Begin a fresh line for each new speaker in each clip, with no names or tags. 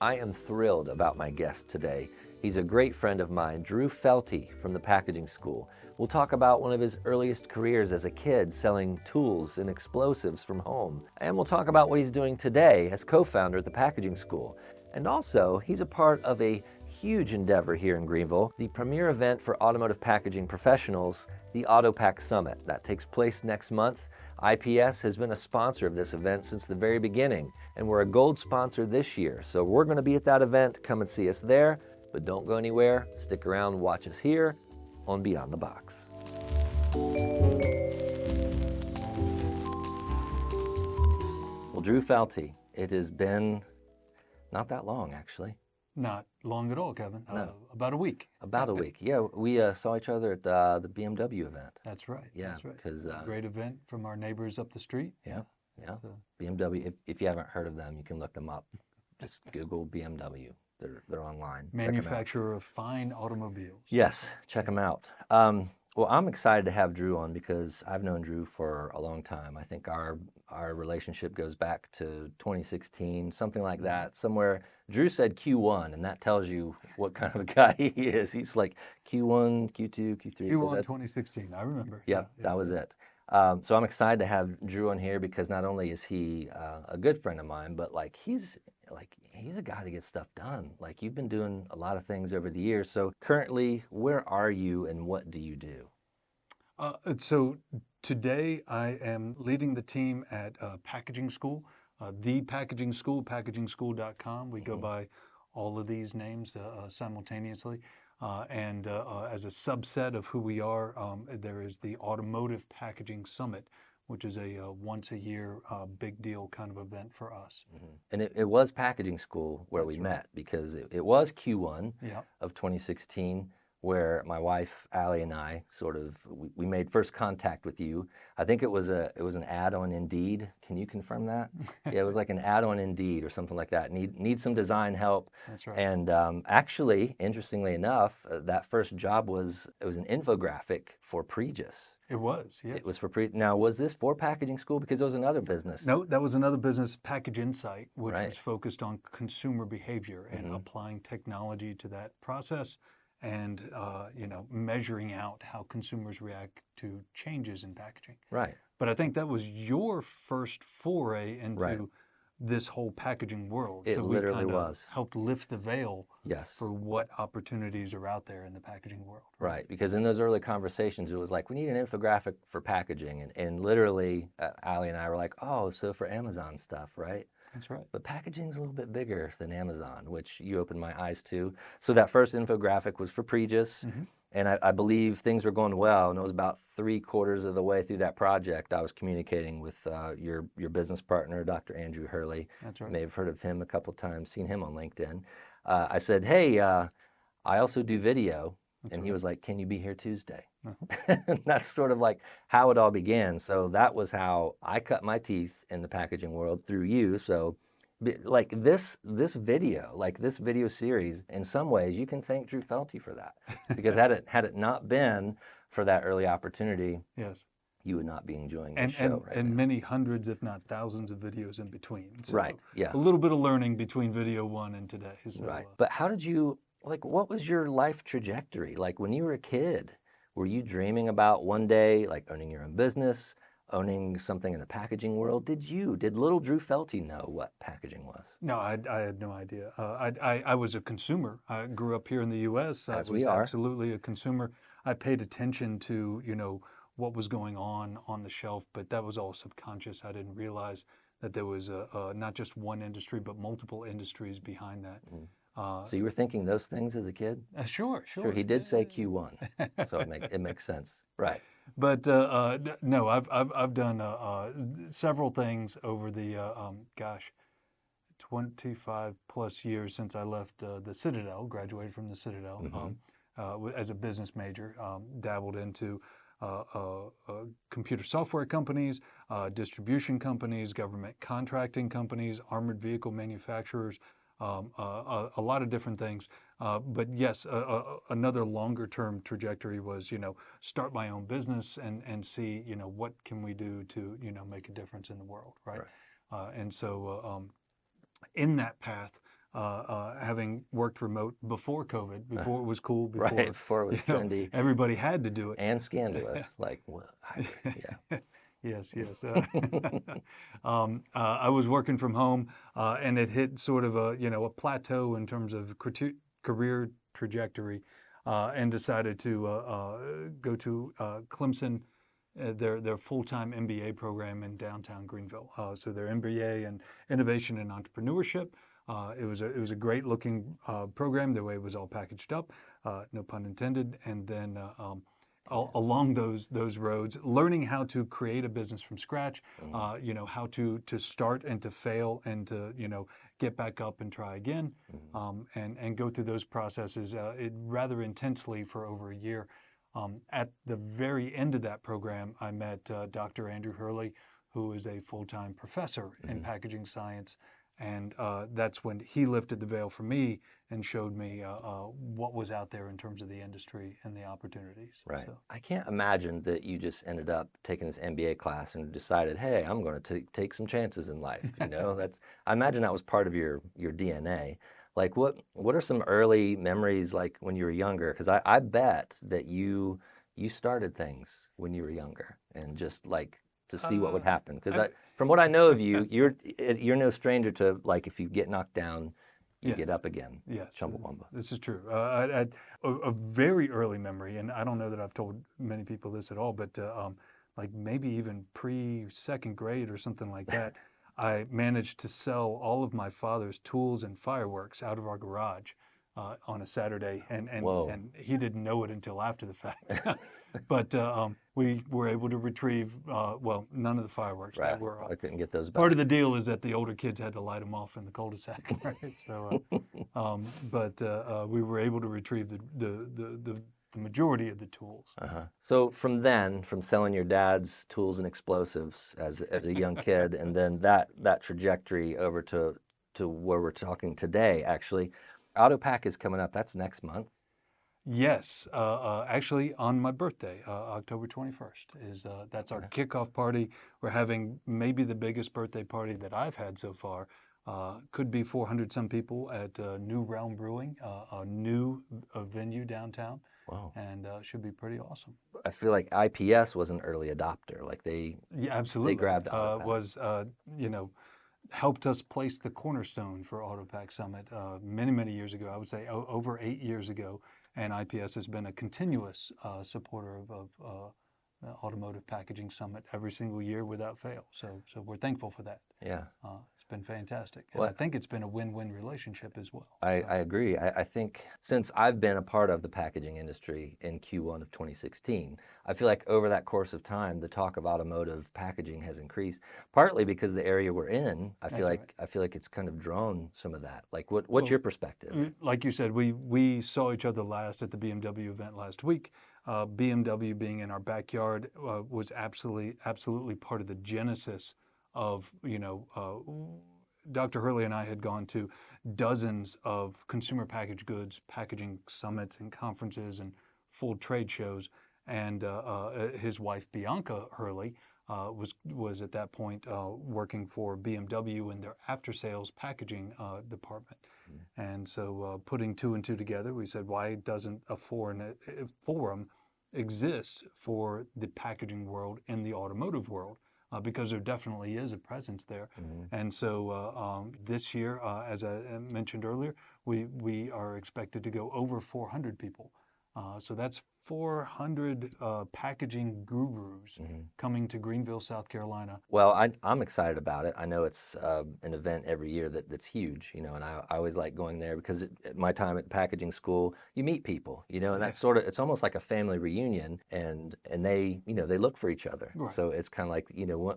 I am thrilled about my guest today. He's a great friend of mine, Drew Felty from the Packaging School. We'll talk about one of his earliest careers as a kid selling tools and explosives from home. And we'll talk about what he's doing today as co-founder at the Packaging School. And also, he's a part of a huge endeavor here in Greenville, the premier event for automotive packaging professionals, the AutoPack Summit. That takes place next month. IPS has been a sponsor of this event since the very beginning, and we're a gold sponsor this year. So we're going to be at that event. Come and see us there, but don't go anywhere. Stick around and watch us here on Beyond the Box. Well, Drew Felty, it has been not that long, actually.
Not long at all, Kevin.
No.
About a week.
About a week. Yeah, we saw each other at the BMW event.
That's right.
Yeah,
that's right.
because
great event from our neighbors up the street.
Yeah. BMW. If you haven't heard of them, you can look them up. Just Google BMW. They're online.
Manufacturer of fine automobiles.
Yes, check them out. Well, I'm excited to have Drew on because I've known Drew for a long time. I think our relationship goes back to 2016, something like that. Somewhere, Drew said Q1, and that tells you what kind of a guy he is. He's like Q1, Q2, Q3.
Q1 2016, I remember.
Yeah, that was it. So I'm excited to have Drew on here because not only is he a good friend of mine, but he's a guy that gets stuff done. Like, you've been doing a lot of things over the years. So currently, where are you and what do you do?
So today I am leading the team at Packaging School, the Packaging School, packagingschool.com. We go by all of these names simultaneously. And as a subset of who we are, there is the Automotive Packaging Summit, which is a once a year big deal kind of event for us.
And it was Packaging School where we met because it was Q1
Yeah.
of 2016 where my wife, Allie, and I we made first contact with you. I think it was an ad on Indeed. Can you confirm that? Yeah, it was like an ad on Indeed or something like that. Need some design help.
That's right.
And actually, interestingly enough, that first job was an infographic for Pregis.
It was, yes.
It was for Now, was this for Packaging School? Because it was another business.
No, that was another business, Package Insight, which
Right.
was focused on consumer behavior and applying technology to that process and measuring out how consumers react to changes in packaging.
Right.
But I think that was your first foray into
Right.
this whole packaging world.
It
so
literally
we
was.
helped lift the veil
Yes.
for what opportunities are out there in the packaging world.
Right, because in those early conversations, it was like, we need an infographic for packaging. And literally, Allie and I were like, oh, so for Amazon stuff, right?
That's right.
But packaging's a little bit bigger than Amazon, which you opened my eyes to. So that first infographic was for Pregis, and I believe things were going well. And it was about 3/4 of the way through that project, I was communicating with your business partner, Dr. Andrew Hurley.
That's right.
You may have heard of him a couple times, seen him on LinkedIn. I said, hey, I also do video. And he was like, can you be here Tuesday? And that's sort of like how it all began. So that was how I cut my teeth in the packaging world through you. So like this video series, in some ways, you can thank Drew Felty for that. Because had it not been for that early opportunity,
Yes.
you would not be enjoying this show right
and
now.
many hundreds, if not thousands, of videos in between. So
Right, yeah.
A little bit of learning between video one and today. So,
Right. But how did you, what was your life trajectory? Like when you were a kid, were you dreaming about one day, like owning your own business, owning something in the packaging world? Did little Drew Felty know what packaging was?
No, I had no idea. I was a consumer. I grew up here in the U.S. I
As
was
we are.
absolutely a consumer. I paid attention to, what was going on the shelf, but that was all subconscious. I didn't realize that there was not just one industry, but multiple industries behind that.
So you were thinking those things as a kid?
Sure.
Sure, he did say Q1, so it makes sense. Right.
But no, I've done several things over the 25 plus years since I left the Citadel, graduated from the Citadel as a business major, dabbled into computer software companies, distribution companies, government contracting companies, armored vehicle manufacturers, a lot of different things. But yes, another longer term trajectory was, start my own business and see, what can we do to, make a difference in the world, right? And so in that path, having worked remote before COVID, before it was cool, before
right, before it was trendy
everybody had to do it.
and scandalous, like what? Yeah.
Yes, yes. I was working from home, and it hit sort of a plateau in terms of career trajectory, and decided to go to Clemson, their full-time MBA program in downtown Greenville. So their MBA in Innovation and Entrepreneurship. It was a great looking program. The way it was all packaged up, no pun intended. And then along those roads, learning how to create a business from scratch, how to start and to fail and to get back up and try again, and go through those processes rather intensely for over a year. At the very end of that program, I met Dr. Andrew Hurley, who is a full-time professor in packaging science. And that's when he lifted the veil for me and showed me what was out there in terms of the industry and the opportunities.
Right.
So.
I can't imagine that you just ended up taking this MBA class and decided, hey, I'm going to take some chances in life. I imagine that was part of your DNA. Like, what are some early memories like when you were younger? Because I bet that you started things when you were younger and just like to see what would happen. Because from what I know of you, you're no stranger to, like, if you get knocked down, you get up again.
Yes,
Chumbawamba.
this is true. A very early memory, and I don't know that I've told many people this at all, but like maybe even pre-second grade or something like that, I managed to sell all of my father's tools and fireworks out of our garage on a Saturday, and he didn't know it until after the fact. But we were able to retrieve, none of the fireworks.
Right.
That were,
I couldn't get those back.
Part of the deal is that the older kids had to light them off in the cul-de-sac, right? So, we were able to retrieve the majority of the tools.
So from selling your dad's tools and explosives as a young kid, and then that trajectory over to where we're talking today, actually, AutoPack is coming up. That's next month.
Yes, actually on my birthday, October 21st that's our kickoff party. We're having maybe the biggest birthday party that I've had so far. Could be 400 some people at New Realm Brewing, a new venue downtown.
Wow.
And should be pretty awesome.
I feel like IPS was an early adopter. Like
absolutely.
They grabbed AutoPack.
Helped us place the cornerstone for AutoPack Summit many years ago. I would say over 8 years ago. And IPS has been a continuous supporter of Automotive Packaging Summit every single year without fail. So we're thankful for that.
Yeah.
It's been fantastic. And I think it's been a win-win relationship as well.
I agree. I think since I've been a part of the packaging industry in Q1 of 2016, I feel like over that course of time, the talk of automotive packaging has increased, partly because the area we're in, I feel like it's kind of drawn some of that. Like, what's your perspective?
Like you said, we saw each other last at the BMW event last week. BMW being in our backyard was absolutely part of the genesis of, Dr. Hurley and I had gone to dozens of consumer packaged goods packaging summits and conferences and full trade shows, and his wife Bianca Hurley was at that point working for BMW in their after sales packaging department. And so putting two and two together, we said, why doesn't a forum exist for the packaging world in the automotive world? Because there definitely is a presence there. And so this year, as I mentioned earlier, we are expected to go over 400 people. So that's 400 packaging gurus coming to Greenville, South Carolina.
Well, I'm excited about it. I know it's an event every year that's huge, and I always like going there because at my time at packaging school, you meet people, and that's it's almost like a family reunion, and they, they look for each other. Right. So it's kind of like,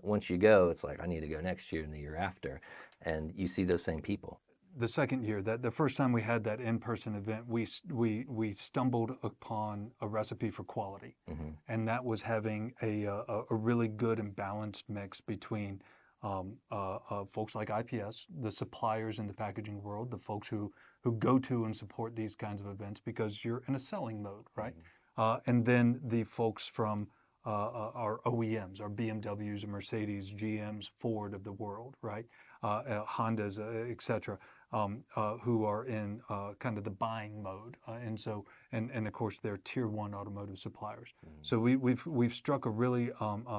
once you go, it's like, I need to go next year and the year after, and you see those same people.
The second year, the first time we had that in-person event, we stumbled upon a recipe for quality, and that was having a really good and balanced mix between folks like IPS, the suppliers in the packaging world, the folks who go to and support these kinds of events because you're in a selling mode, right? And then the folks from our OEMs, our BMWs, Mercedes, GMs, Ford of the world, right? Hondas, etc. who are in kind of the buying mode, and of course they're tier one automotive suppliers. So we've struck a really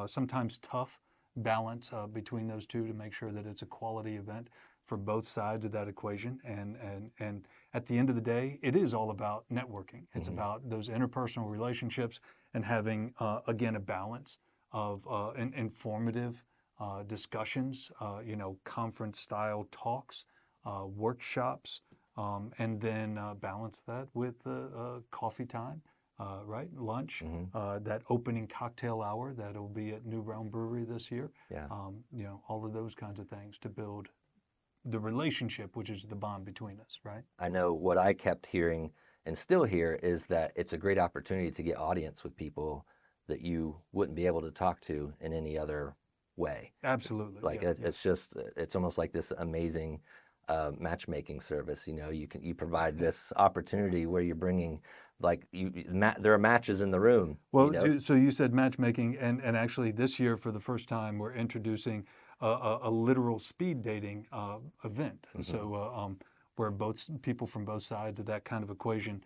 sometimes tough balance between those two to make sure that it's a quality event for both sides of that equation. And at the end of the day, it is all about networking. It's about those interpersonal relationships and having again a balance of informative discussions, conference style talks, workshops, and then balance that with coffee time, right? Lunch, that opening cocktail hour that'll be at New Realm Brewery this year.
Yeah.
All of those kinds of things to build the relationship, which is the bond between us, right?
I know what I kept hearing and still hear is that it's a great opportunity to get audience with people that you wouldn't be able to talk to in any other way.
Absolutely.
Like it's almost like this amazing matchmaking service. You provide this opportunity where you're bringing there are matches in the room.
Well, so you said matchmaking, and actually this year for the first time we're introducing a literal speed dating event. So where both people from both sides of that kind of equation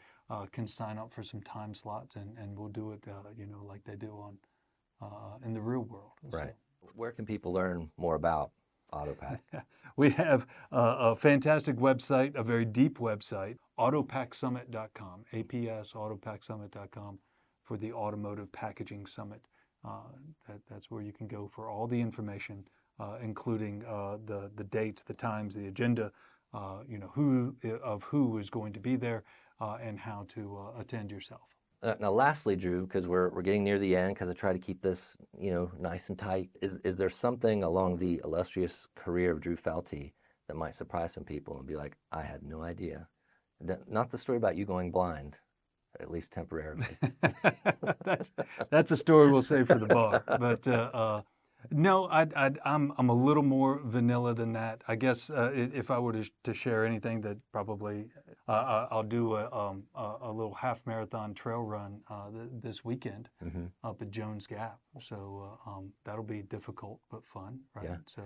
can sign up for some time slots, and we'll do it, like they do in the real world.
Right. So. Where can people learn more about AutoPack?
We have a fantastic website, a very deep website, autopacksummit.com, APS autopacksummit.com for the Automotive Packaging Summit. That's where you can go for all the information, including the dates, the times, the agenda, who is going to be there, and how to attend yourself.
Now, lastly, Drew, because we're getting near the end, because I try to keep this, nice and tight. Is there something along the illustrious career of Drew Felty that might surprise some people and be like, I had no idea? Not the story about you going blind, at least temporarily.
That's a story we'll save for the bar. But no, I'm a little more vanilla than that. I guess if I were to share anything, that probably I'll do a little half marathon trail run this weekend up at Jones Gap. So that'll be difficult but fun, right?
Yeah.
So.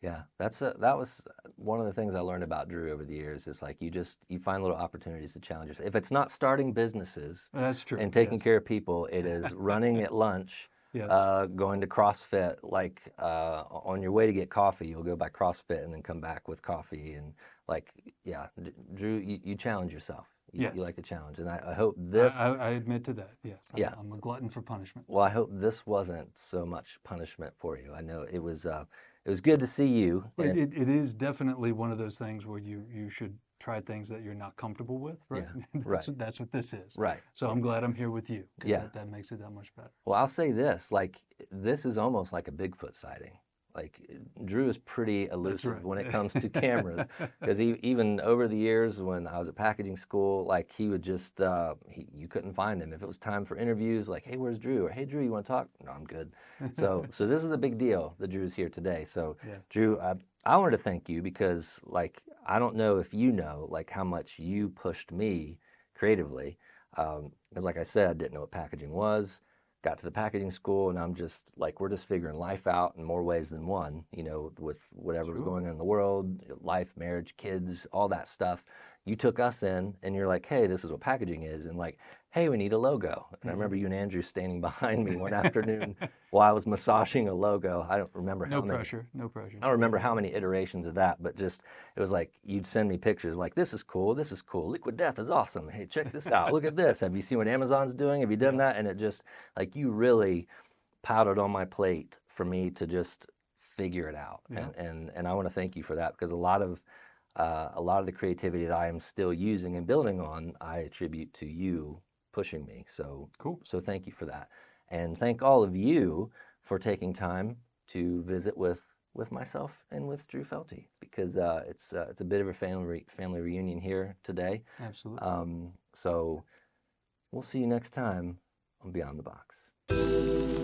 Yeah, that was one of the things I learned about Drew over the years. Is like you find little opportunities to challenge yourself. If it's not starting businesses,
that's true,
and taking care of people, it is running at lunch. Yes. Going to CrossFit, on your way to get coffee, you'll go by CrossFit and then come back with coffee. And Drew, you challenge yourself. You like to challenge. And I hope this...
I admit to that, yes. I'm a glutton for punishment.
Well, I hope this wasn't so much punishment for you. I know it was good to see you.
It is definitely one of those things where you should try things that you're not comfortable with, right?
Yeah,
that's what this is.
Right.
So I'm glad I'm here with you. Yeah. That makes it that much better.
Well, I'll say this, this is almost like a Bigfoot sighting. Drew is pretty elusive when it comes to cameras, because even over the years when I was at packaging school, he would just, you couldn't find him. If it was time for interviews, hey, where's Drew? Or, hey, Drew, you want to talk? No, I'm good. So this is a big deal that Drew's here today. So, Drew, I wanted to thank you because, I don't know if you know, how much you pushed me creatively. Because like I said, I didn't know what packaging was. Got to the packaging school, and I'm just we're just figuring life out in more ways than one, with whatever was going on in the world, life, marriage, kids, all that stuff. You took us in, and you're like, hey, this is what packaging is, and hey, we need a logo. And I remember you and Andrew standing behind me one afternoon while I was massaging a logo. I don't remember how many.
No pressure. I
don't remember how many iterations of that, but just, it was you'd send me pictures this is cool, Liquid Death is awesome. Hey, check this out. Look at this. Have you seen what Amazon's doing? Have you done that? And it just, you really powdered on my plate for me to just figure it out. Yeah. And I want to thank you for that, because a lot of the creativity that I am still using and building on, I attribute to you pushing me. So
cool.
So thank you for that. And thank all of you for taking time to visit with myself and with Drew Felty, because it's a bit of a family reunion here today.
Absolutely.
So we'll see you next time on Beyond the Box.